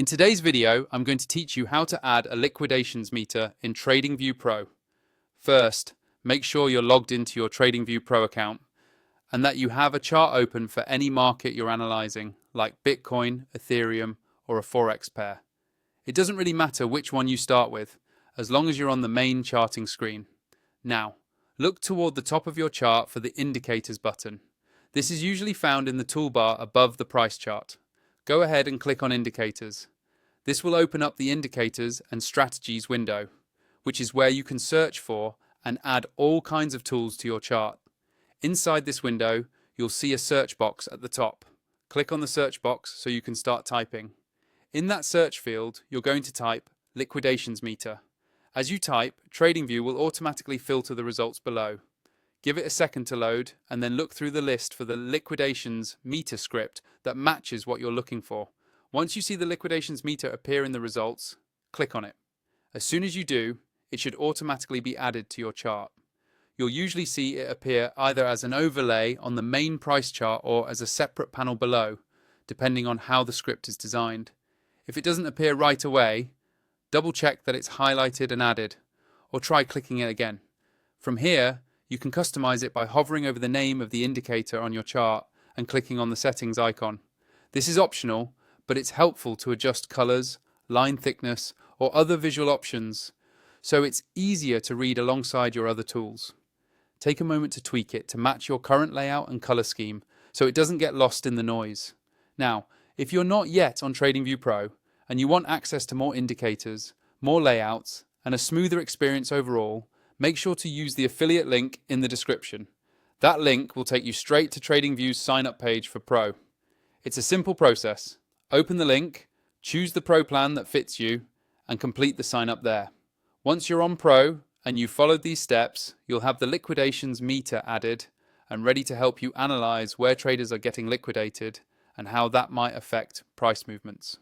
In today's video, I'm going to teach you how to add a liquidations meter in TradingView Pro. First, make sure you're logged into your TradingView Pro account and that you have a chart open for any market you're analyzing, like Bitcoin, Ethereum, or a Forex pair. It doesn't really matter which one you start with, as long as you're on the main charting screen. Now, look toward the top of your chart for the Indicators button. This is usually found in the toolbar above the price chart. Go ahead and click on Indicators. This will open up the Indicators and Strategies window, which is where you can search for and add all kinds of tools to your chart. Inside this window, you'll see a search box at the top. Click on the search box so you can start typing. In that search field, you're going to type Liquidations Meter. As you type, TradingView will automatically filter the results below. Give it a second to load and then look through the list for the Liquidations Meter script that matches what you're looking for. Once you see the Liquidations Meter appear in the results, click on it. As soon as you do, it should automatically be added to your chart. You'll usually see it appear either as an overlay on the main price chart or as a separate panel below, depending on how the script is designed. If it doesn't appear right away, double check that it's highlighted and added, or try clicking it again. From here, you can customize it by hovering over the name of the indicator on your chart and clicking on the settings icon. This is optional, but it's helpful to adjust colors, line thickness, or other visual options, so it's easier to read alongside your other tools. Take a moment to tweak it to match your current layout and color scheme so it doesn't get lost in the noise. Now, if you're not yet on TradingView Pro and you want access to more indicators, more layouts, and a smoother experience overall, make sure to use the affiliate link in the description. That link will take you straight to TradingView's sign-up page for Pro. It's a simple process. Open the link, choose the Pro plan that fits you, and complete the sign-up there. Once you're on Pro and you've followed these steps, you'll have the liquidations meter added and ready to help you analyze where traders are getting liquidated and how that might affect price movements.